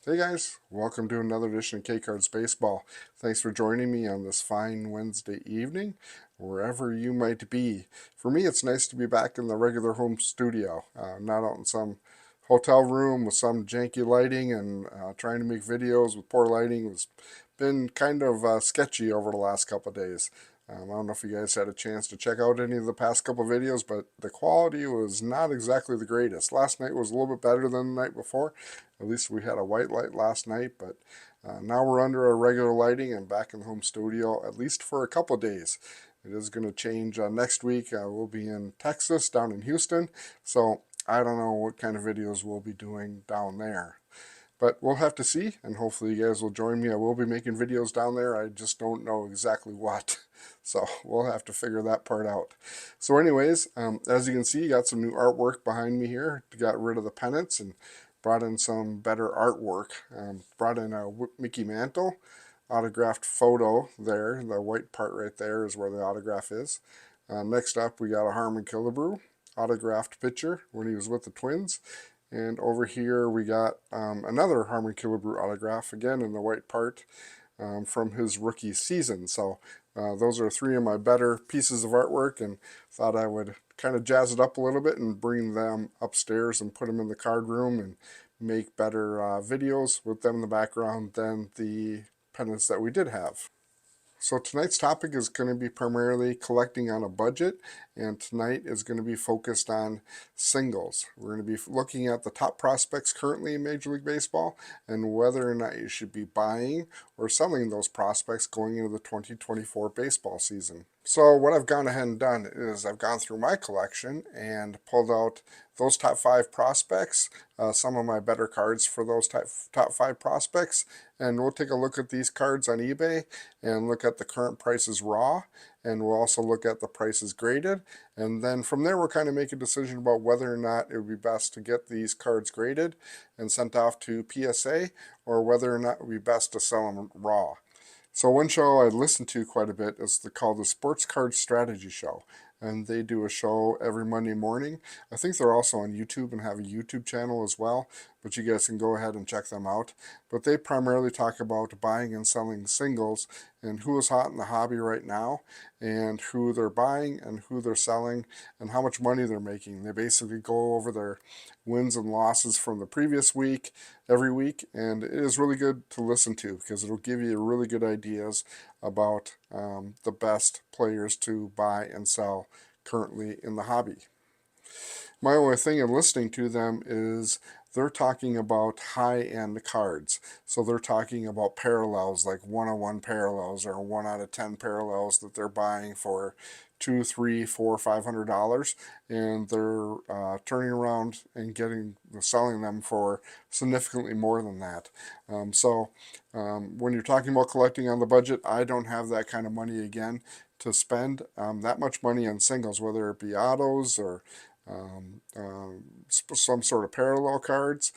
Hey guys, welcome to another edition of K Cards Baseball. Thanks for joining me on this fine Wednesday evening, wherever you might be. For me, it's nice to be back in the regular home studio, not out in some hotel room with some janky lighting and trying to make videos with poor lighting. It's been kind of sketchy over the last couple of days. I don't know if you guys had a chance to check out any of the past couple of videos, but the quality was not exactly the greatest. Last night was a little bit better than the night before. At least we had a white light last night, but now we're under our regular lighting and back in the home studio, at least for a couple of days. It is going to change next week. We'll be in Texas, down in Houston, so I don't know what kind of videos we'll be doing down there. But we'll have to see, and hopefully you guys will join me. I will be making videos down there. I just don't know exactly what. So we'll have to figure that part out. So anyways, as you can see, got some new artwork behind me here. Got rid of the pennants and brought in some better artwork. Brought in a Mickey Mantle autographed photo there. The white part right there is where the autograph is. Next up, we got a Harmon Killebrew autographed picture when he was with the Twins. And over here we got another Harmon Killebrew autograph, again in the white part, from his rookie season. So those are three of my better pieces of artwork, and thought I would kind of jazz it up a little bit and bring them upstairs and put them in the card room and make better videos with them in the background than the pennants that we did have. So tonight's topic is going to be primarily collecting on a budget, and tonight is going to be focused on singles. We're going to be looking at the top prospects currently in Major League Baseball and whether or not you should be buying or selling those prospects going into the 2024 baseball season. So what I've gone ahead and done is I've gone through my collection and pulled out those top five prospects, some of my better cards for those top five prospects, and we'll take a look at these cards on eBay and look at the current prices raw, and we'll also look at the prices graded, and then from there we'll kind of make a decision about whether or not it would be best to get these cards graded and sent off to PSA, or whether or not it would be best to sell them raw. So one show I listen to quite a bit is called the Sportscard Strategy Show, and they do a show every Monday morning. I think they're also on YouTube and have a YouTube channel as well, but you guys can go ahead and check them out. But they primarily talk about buying and selling singles and who is hot in the hobby right now and who they're buying and who they're selling and how much money they're making. They basically go over their wins and losses from the previous week every week, and it is really good to listen to because it'll give you really good ideas about the best players to buy and sell currently in the hobby. My only thing in listening to them is they're talking about high-end cards. So they're talking about parallels, like 101 parallels or 1 out of 10 parallels that they're buying for $2, $3, $4, $500, and they're turning around and selling them for significantly more than that. When you're talking about collecting on the budget, I don't have that kind of money again to spend that much money on singles, whether it be autos or some sort of parallel cards.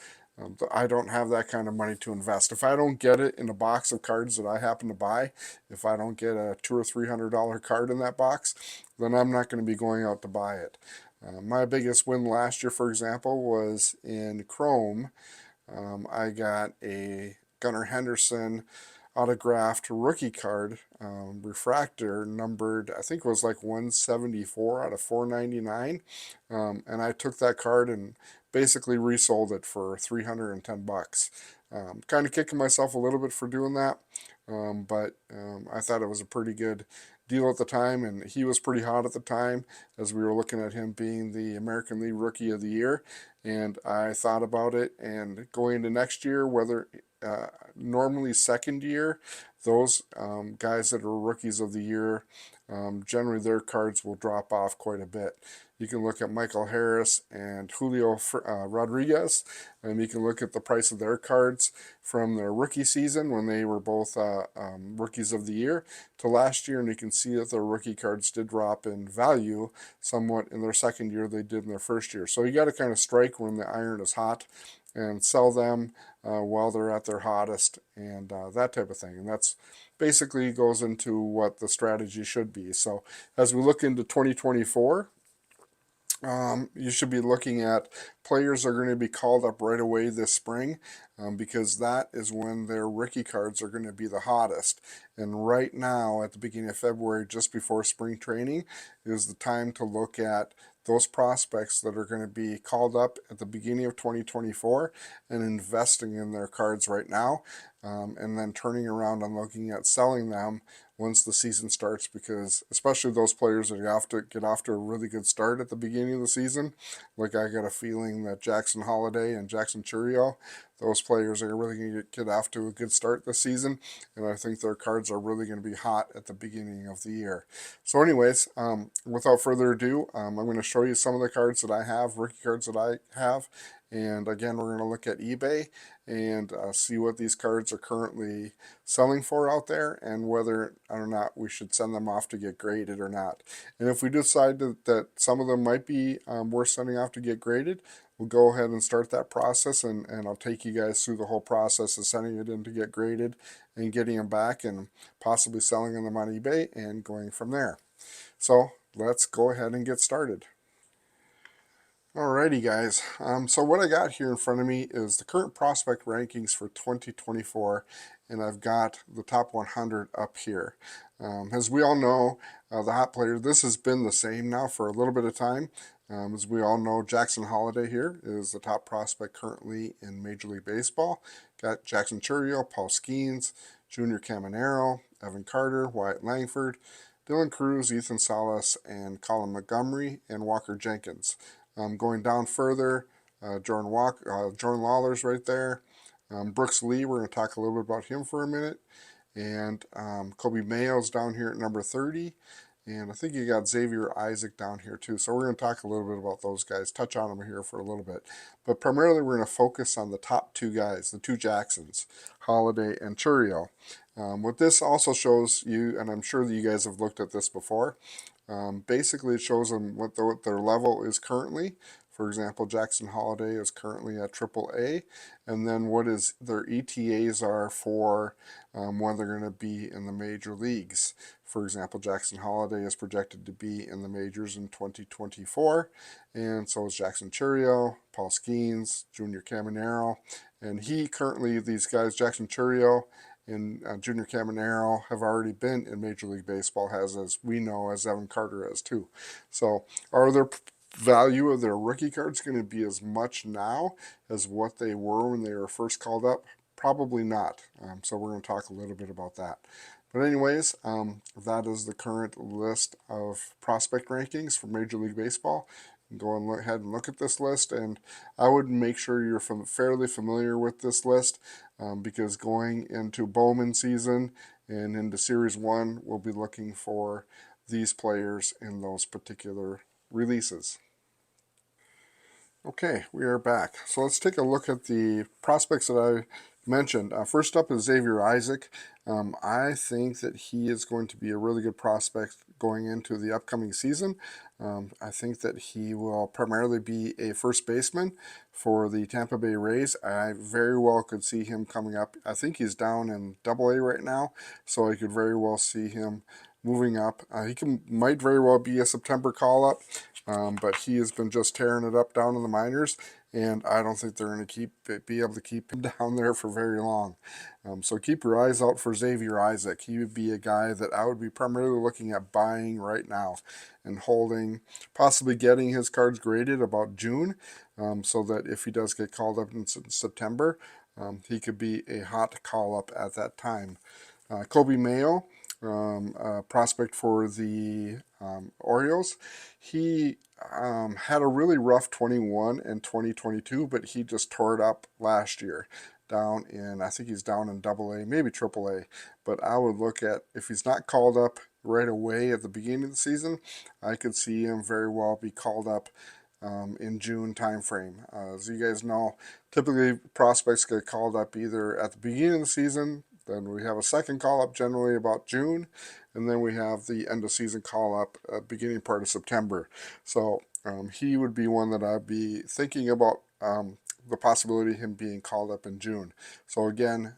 I don't have that kind of money to invest. If I don't get it in a box of cards that I happen to buy, if I don't get a $200 or $300 card in that box, then I'm not going to be going out to buy it. My biggest win last year, for example, was in Chrome. I got a Gunnar Henderson autographed rookie card, refractor, numbered, I think it was like 174 out of 499. And I took that card and basically resold it for 310 bucks. Kind of kicking myself a little bit for doing that, but I thought it was a pretty good deal at the time, and he was pretty hot at the time as we were looking at him being the American League Rookie of the Year. And I thought about it, and going into next year, whether normally second year, those guys that are rookies of the year, generally their cards will drop off quite a bit. You can look at Michael Harris and Julio Rodriguez, and you can look at the price of their cards from their rookie season when they were both rookies of the year to last year, and you can see that their rookie cards did drop in value somewhat in their second year they did in their first year. So you got to kind of strike when the iron is hot and sell them while they're at their hottest, and that type of thing. And that's basically goes into what the strategy should be. So as we look into 2024, you should be looking at players that are going to be called up right away this spring. because that is when their rookie cards are going to be the hottest. And right now, at the beginning of February, just before spring training, is the time to look at those prospects that are going to be called up at the beginning of 2024 and investing in their cards right now, and then turning around and looking at selling them once the season starts, because especially those players that have to get off to a really good start at the beginning of the season, like I got a feeling that Jackson Holliday and Jackson Chourio, those players are really going to get off to a good start this season, and I think their cards are really going to be hot at the beginning of the year. So anyways, without further ado, I'm going to show you some of the cards that I have, rookie cards that I have, and again, we're going to look at eBay and see what these cards are currently selling for out there, and whether or not we should send them off to get graded or not. And if we decide that some of them might be worth sending off to get graded, we'll go ahead and start that process, and I'll take you guys through the whole process of sending it in to get graded and getting them back and possibly selling them on eBay and going from there. So let's go ahead and get started. Alrighty guys, so what I got here in front of me is the current prospect rankings for 2024, and I've got the top 100 up here. As we all know, the hot player, this has been the same now for a little bit of time. As we all know, Jackson Holliday here is the top prospect currently in Major League Baseball. Got Jackson Chourio, Paul Skeens, Junior Caminero, Evan Carter, Wyatt Langford, Dylan Cruz, Ethan Salas, and Colin Montgomery, and Walker Jenkins. Going down further, Jordan Lawler's right there. Brooks Lee, we're going to talk a little bit about him for a minute. And Kobe Mayo's down here at number 30. And I think you got Xavier Isaac down here too. So we're going to talk a little bit about those guys, touch on them here for a little bit. But primarily we're going to focus on the top two guys, the two Jacksons, Holliday and Chourio. What this also shows you, and I'm sure that you guys have looked at this before, basically it shows them what their level is currently. For example, Jackson Holliday is currently at AAA, and then what is their ETAs are for when they're going to be in the major leagues. For example, Jackson Holliday is projected to be in the majors in 2024, and so is Jackson Chourio, Paul Skeens, Junior Caminero, and these guys, Jackson Chourio and Junior Caminero, have already been in Major League Baseball, as we know, as Evan Carter has too. So are their value of their rookie cards going to be as much now as what they were when they were first called up? Probably not. So we're going to talk a little bit about that. But anyways, that is the current list of prospect rankings for Major League Baseball. Go ahead and look at this list, and I would make sure you're fairly familiar with this list, because going into Bowman season and into Series 1, we'll be looking for these players in those particular releases. Okay, we are back. So let's take a look at the prospects that I mentioned. First up is Xavier Isaac. I think that he is going to be a really good prospect going into the upcoming season. I think that he will primarily be a first baseman for the Tampa Bay Rays. I very well could see him coming up. I think he's down in AA right now, so I could very well see him moving up. Might very well be a September call-up, but he has been just tearing it up down in the minors, and I don't think they're going to be able to keep him down there for very long. So keep your eyes out for Xavier Isaac. He would be a guy that I would be primarily looking at buying right now and holding, possibly getting his cards graded about June, so that if he does get called up in September, he could be a hot call-up at that time. Kobe Mayo, prospect for the Orioles. He had a really rough 21 and 2022, but he just tore it up last year. I think he's down in AA, maybe AAA. But I would look at, if he's not called up right away at the beginning of the season, I could see him very well be called up in June timeframe. As you guys know, typically prospects get called up either at the beginning of the season, then we have a second call up generally about June, and then we have the end of season call up beginning part of September. So he would be one that I'd be thinking about, the possibility of him being called up in June. So again,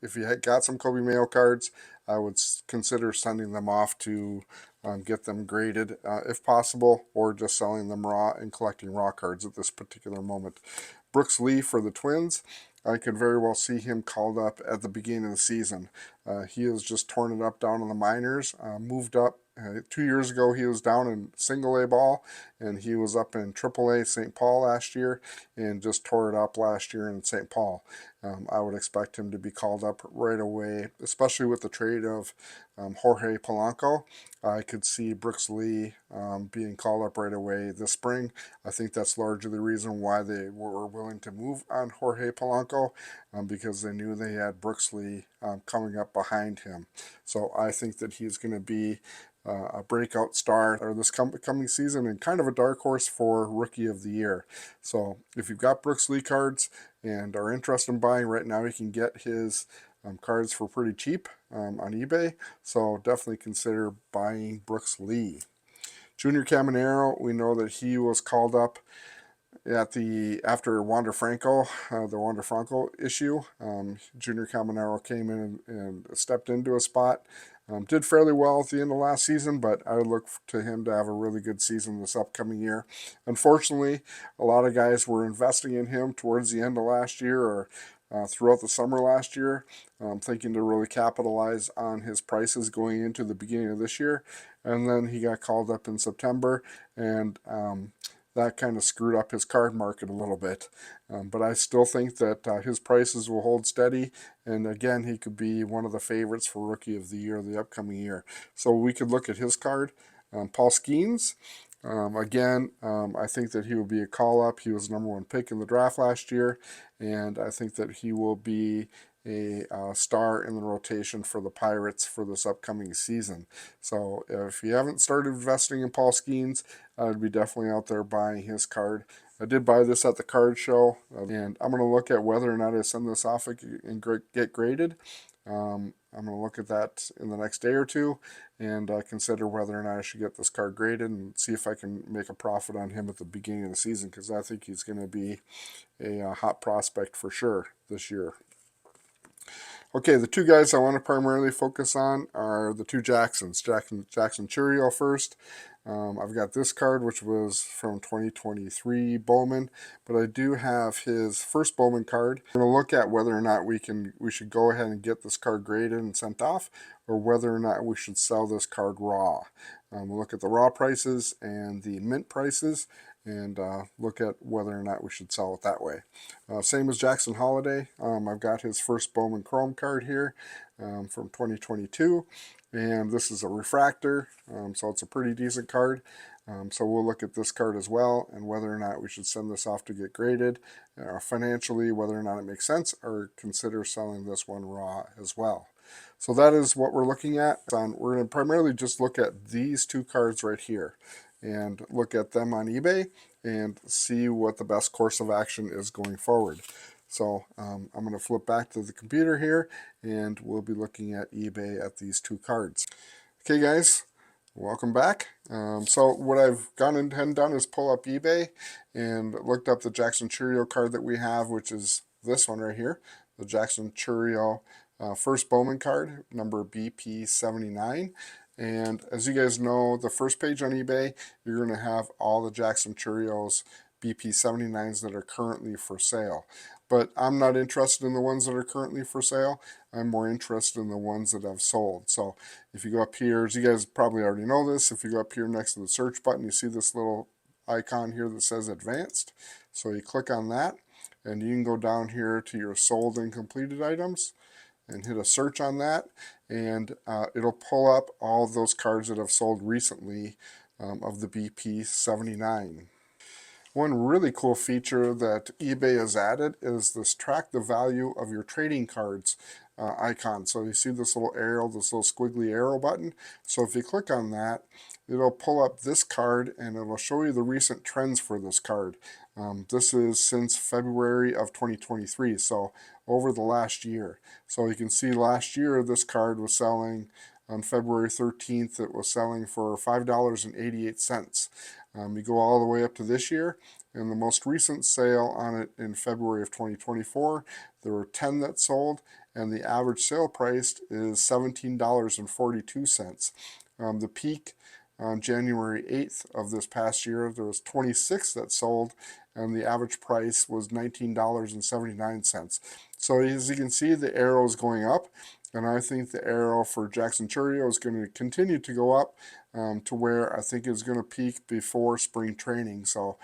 if you had got some Kobe Mayo cards, I would consider sending them off to get them graded if possible, or just selling them raw and collecting raw cards at this particular moment. Brooks Lee for the Twins. I could very well see him called up at the beginning of the season. He has just torn it up down in the minors, moved up. 2 years ago, he was down in single A ball, and he was up in triple A St. Paul last year, and just tore it up last year in St. Paul. I would expect him to be called up right away, especially with the trade of Jorge Polanco. I could see Brooks Lee being called up right away this spring. I think that's largely the reason why they were willing to move on Jorge Polanco, because they knew they had Brooks Lee coming up behind him. So I think that he's going to be a breakout star or this coming season, and kind of a dark horse for Rookie of the Year. So if you've got Brooks Lee cards and are interested in buying right now, you can get his cards for pretty cheap on eBay. So definitely consider buying Brooks Lee. Junior Caminero, we know that he was called up after Wander Franco, the Wander Franco issue. Junior Caminero came in and stepped into a spot. Did fairly well at the end of last season, but I would look to him to have a really good season this upcoming year. Unfortunately, a lot of guys were investing in him towards the end of last year, or throughout the summer last year, thinking to really capitalize on his prices going into the beginning of this year. And then he got called up in September, and that kind of screwed up his card market a little bit. But I still think that his prices will hold steady. And again, he could be one of the favorites for Rookie of the Year the upcoming year. So we could look at his card. Paul Skeens. I think that he will be a call-up. He was the #1 pick in the draft last year, and I think that he will be a star in the rotation for the Pirates for this upcoming season. So if you haven't started investing in Paul Skeens, I'd be definitely out there buying his card. I did buy this at the card show, and I'm going to look at whether or not I send this off and get graded. I'm going to look at that in the next day or two, and consider whether or not I should get this card graded and see if I can make a profit on him at the beginning of the season, because I think he's going to be a hot prospect for sure this year. Okay, the two guys I want to primarily focus on are the two Jacksons. Jackson Chourio first. I've got this card, which was from 2023 Bowman, but I do have his first Bowman card. I'm going to look at whether or not we should go ahead and get this card graded and sent off, or whether or not we should sell this card raw. We'll look at the raw prices and the mint prices, and look at whether or not we should sell it that way. Same as Jackson Holliday. I've got his first Bowman Chrome card here from 2022, and this is a refractor, so it's a pretty decent card. So we'll look at this card as well, and whether or not we should send this off to get graded financially, whether or not it makes sense, or consider selling this one raw as well. So that is what we're looking at. We're going to primarily just look at these two cards right here, and look at them on eBay and see what the best course of action is going forward. So I'm going to flip back to the computer here, and we'll be looking at eBay at these two cards. Okay guys, welcome back. So what I've gone ahead and done is pull up eBay and looked up the Jackson Chourio card that we have, which is this one right here, the Jackson Chourio first Bowman card, number BP79. And as you guys know, the first page on eBay, you're going to have all the Jackson Chourio's BP79s that are currently for sale. But I'm not interested in the ones that are currently for sale. I'm more interested in the ones that have sold. So if you go up here, as you guys probably already know this, if you go up here next to the search button, you see this little icon here that says advanced. So you click on that, and you can go down here to your sold and completed items and hit a search on that, and it'll pull up all of those cards that have sold recently of the BP79. One really cool feature that eBay has added is this track the value of your trading cards icon. So you see this little arrow, this little squiggly arrow button. So if you click on that, it'll pull up this card, and it'll show you the recent trends for this card. This is since February of 2023, so over the last year. So you can see last year this card was selling on February 13th. It was selling for $5.88. You go all the way up to this year, and the most recent sale on it in February of 2024, there were 10 that sold, and the average sale price is $17.42. The peak on January 8th of this past year, there was 26 that sold, and the average price was $19.79. So as you can see, the arrow is going up, and I think the arrow for Jackson Chourio is going to continue to go up to where I think it's going to peak before spring training. So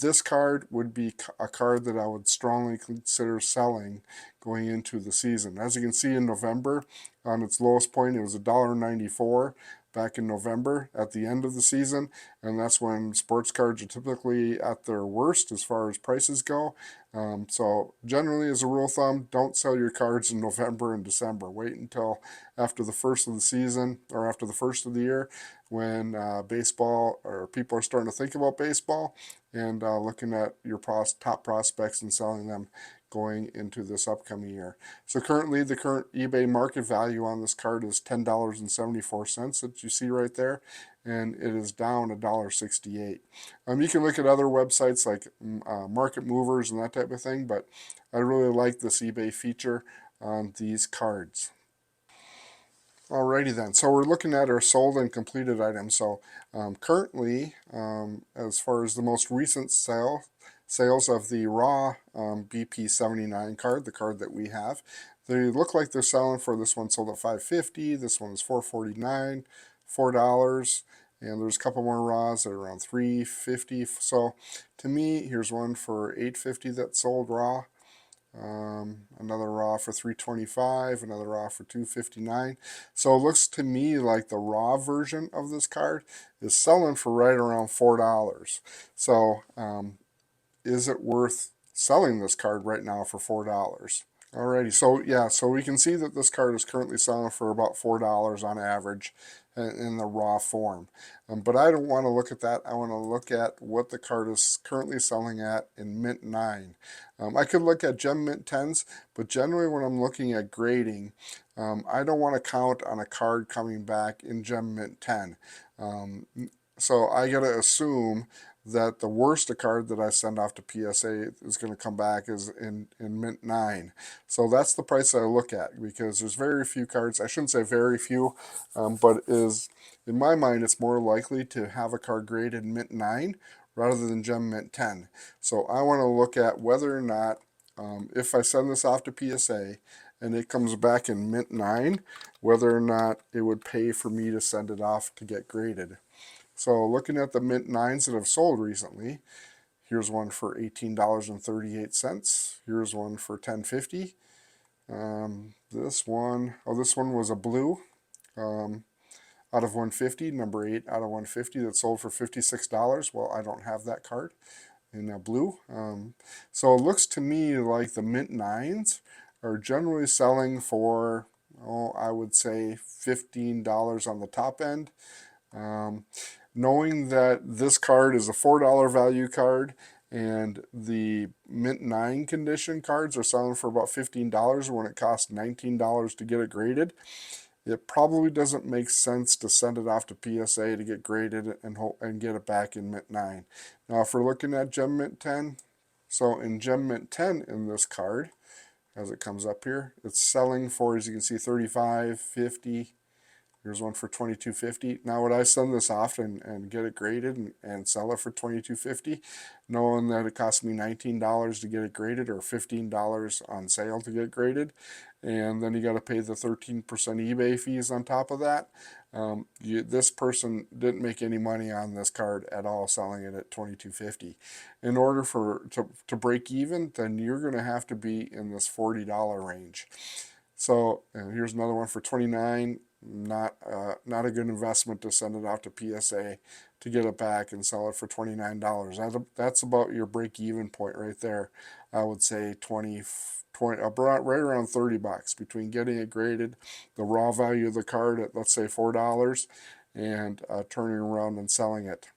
this card would be a card that I would strongly consider selling going into the season. As you can see in November, on its lowest point, it was $1.94 back in November at the end of the season, and that's when sports cards are typically at their worst as far as prices go. So generally, as a rule of thumb, don't sell your cards in November and December. Wait until after the first of the season or after the first of the year when baseball or people are starting to think about baseball and looking at your top prospects and selling them going into this upcoming year. So currently, the current eBay market value on this card is $10.74 that you see right there, and it is down $1.68. You can look at other websites like Market Movers and that type of thing, but I really like this eBay feature on these cards. Alrighty then, so we're looking at our sold and completed items. So currently, as far as the most recent sales of the raw BP79 card, the card that we have, they look like they're selling for this one sold at $5.50. This one is $4.49, $4, and there's a couple more raws that are around $3.50. So to me, here's one for $8.50 that sold raw. Another raw for $3.25, another raw for $2.59. So it looks to me like the raw version of this card is selling for right around $4. So is it worth selling this card right now for $4? Alrighty, so yeah, so we can see that this card is currently selling for about $4 on average in the raw form. But I don't want to look at that. I want to look at what the card is currently selling at in Mint 9. I could look at Gem Mint 10s, but generally when I'm looking at grading, I don't want to count on a card coming back in Gem Mint 10. So I got to assume that the worst a card that I send off to PSA is going to come back is in Mint 9. So that's the price that I look at, because there's very few cards, I shouldn't say very few, but is in my mind it's more likely to have a card graded Mint 9 rather than Gem Mint 10. So I want to look at whether or not, if I send this off to PSA and it comes back in Mint 9, whether or not it would pay for me to send it off to get graded. So looking at the Mint 9s that have sold recently, here's one for $18.38. Here's one for $10.50. This one was a blue out of 150, number 8 out of 150 that sold for $56. Well, I don't have that card in blue. So it looks to me like the Mint 9s are generally selling for, I would say $15 on the top end. Knowing that this card is a $4 value card and the Mint 9 condition cards are selling for about $15 when it costs $19 to get it graded, it probably doesn't make sense to send it off to PSA to get graded and get it back in Mint 9. Now if we're looking at Gem Mint 10, so in Gem Mint 10 in this card, as it comes up here, it's selling for, as you can see, $35, $50. Here's one for $22.50. Now would I send this off and get it graded and sell it for $22.50, knowing that it cost me $19 to get it graded or $15 on sale to get graded, and then you got to pay the 13% eBay fees on top of that? This person didn't make any money on this card at all selling it at $22.50. In order to break even, then you're going to have to be in this $40 range. So here's another one for $29. Not a good investment to send it out to PSA to get it back and sell it for $29. That's about your break-even point right there. I would say 20 right around $30 between getting it graded, the raw value of the card at, let's say, $4, and turning around and selling it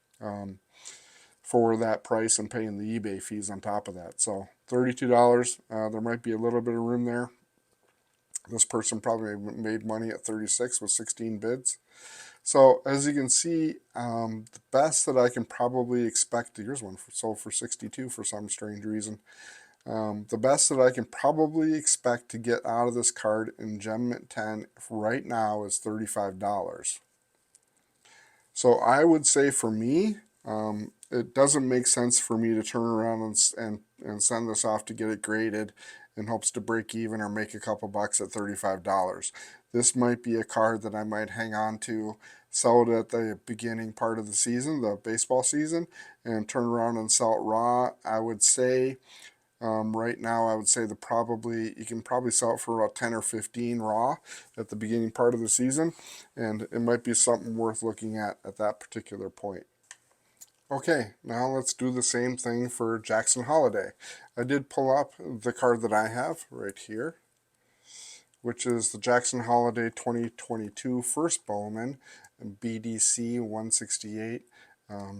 for that price and paying the eBay fees on top of that. So $32, there might be a little bit of room there. This person probably made money at 36 with 16 bids. So as you can see, the best that I can probably expect, here's one sold for 62 for some strange reason. The best that I can probably expect to get out of this card in Gem Mint 10 right now is $35. So I would say for me, It doesn't make sense for me to turn around and send this off to get it graded in hopes to break even or make a couple bucks at $35. This might be a card that I might hang on to, sell it at the beginning part of the season, the baseball season, and turn around and sell it raw. I would say right now, I would say you can probably sell it for about 10 or 15 raw at the beginning part of the season, and it might be something worth looking at that particular point. Okay, now let's do the same thing for Jackson Holliday. I did pull up the card that I have right here, which is the Jackson Holliday 2022 First Bowman BDC 168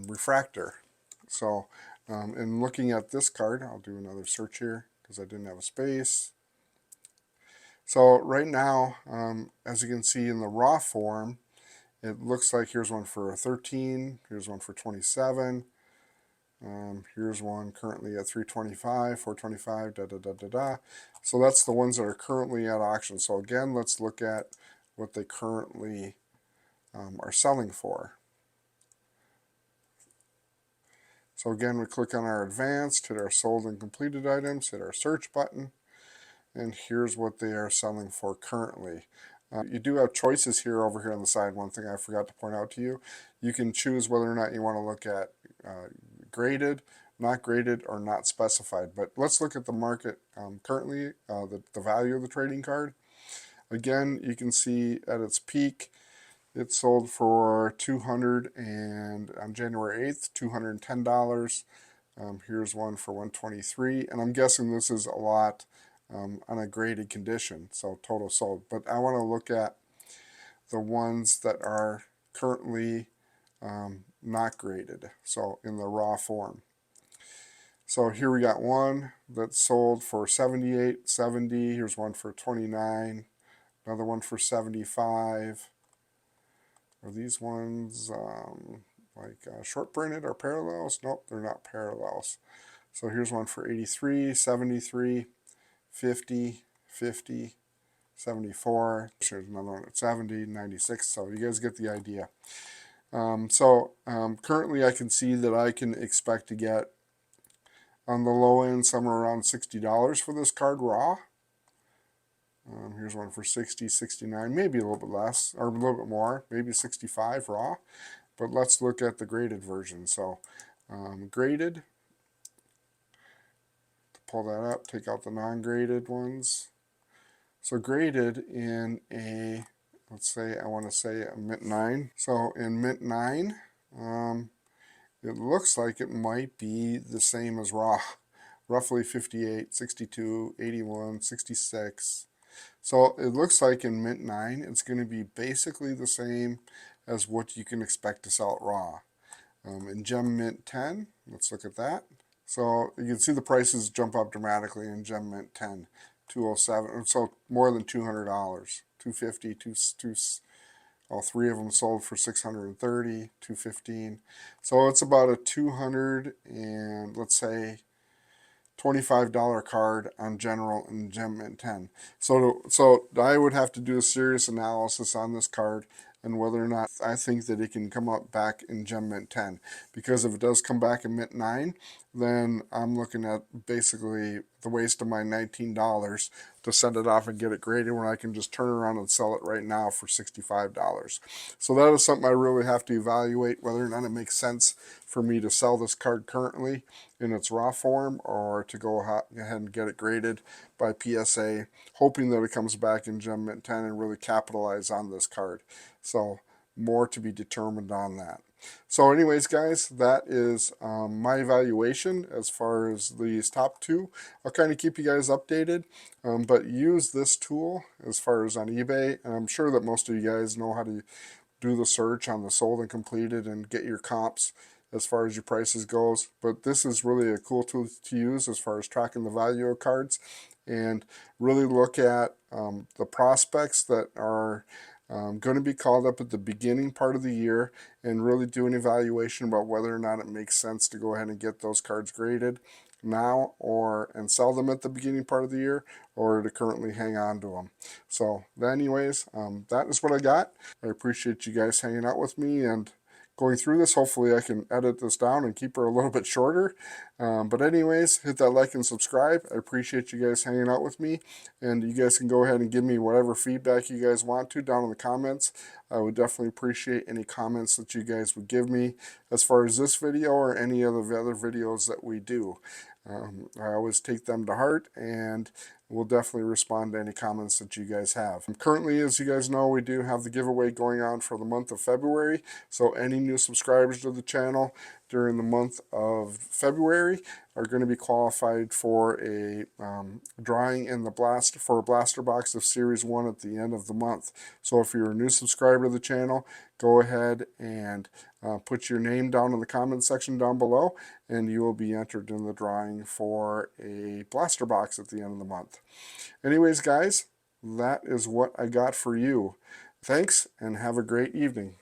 refractor. So, in looking at this card, I'll do another search here because I didn't have a space. So right now, as you can see in the raw form, it looks like here's one for 13, here's one for 27, here's one currently at 325, 425, da da da da da. So that's the ones that are currently at auction. So again, let's look at what they currently are selling for. So again, we click on our advanced, hit our sold and completed items, hit our search button, and here's what they are selling for currently. You do have choices here over here on the side. One thing I forgot to point out to you, you can choose whether or not you want to look at graded, not graded, or not specified. But let's look at the market currently, the value of the trading card. Again, you can see at its peak, it sold for on January 8th, $210. Here's one for $123, and I'm guessing this is a lot on a graded condition, so total sold. But I want to look at the ones that are currently not graded, so in the raw form. So here we got one that sold for $78, $70. Here's one for $29, another one for $75. Are these ones short printed or parallels? Nope, they're not parallels. So here's one for $83, $73, $50, $50, $74. Here's another one at $70, $96. So you guys get the idea. Currently I can see that I can expect to get on the low end somewhere around $60 for this card raw. Here's one for $60, $69, maybe a little bit less, or a little bit more, maybe $65 raw. But let's look at the graded version. So graded, to pull that up, take out the non-graded ones. So graded in a, let's say, I want to say a mint 9. So in mint 9, it looks like it might be the same as raw. Roughly 58, 62, 81, 66. So it looks like in mint 9, it's going to be basically the same as what you can expect to sell it raw. In gem mint 10, let's look at that. So you can see the prices jump up dramatically in gem mint 10. 207, so more than $200, 250, all three of them sold for 630, 215. So it's about a 200 and let's say $25 card on general and gem mint 10. So I would have to do a serious analysis on this card and whether or not I think that it can come up back in gem mint 10. Because if it does come back in mint 9, then I'm looking at basically the waste of my $19 to send it off and get it graded when I can just turn around and sell it right now for $65. So that is something I really have to evaluate, whether or not it makes sense for me to sell this card currently in its raw form or to go ahead and get it graded by PSA, hoping that it comes back in gem mint 10 and really capitalize on this card. So more to be determined on that. So anyways, guys, that is my evaluation as far as these top two. I'll kind of keep you guys updated, but use this tool as far as on eBay. And I'm sure that most of you guys know how to do the search on the sold and completed and get your comps as far as your prices goes. But this is really a cool tool to use as far as tracking the value of cards and really look at the prospects that are going to be called up at the beginning part of the year and really do an evaluation about whether or not it makes sense to go ahead and get those cards graded now and sell them at the beginning part of the year or to currently hang on to them. So anyways, that is what I got. I appreciate you guys hanging out with me and going through this. Hopefully I can edit this down and keep her a little bit shorter. But anyways, hit that like and subscribe. I appreciate you guys hanging out with me, and you guys can go ahead and give me whatever feedback you guys want to down in the comments. I would definitely appreciate any comments that you guys would give me as far as this video or any of the other videos that we do. I always take them to heart, and we'll definitely respond to any comments that you guys have. Currently, as you guys know, we do have the giveaway going on for the month of February. So any new subscribers to the channel during the month of February are going to be qualified for a drawing in the for a blaster box of Series 1 at the end of the month. So if you're a new subscriber to the channel, go ahead and put your name down in the comment section down below, and you will be entered in the drawing for a blaster box at the end of the month. Anyways, guys, that is what I got for you. Thanks, and have a great evening.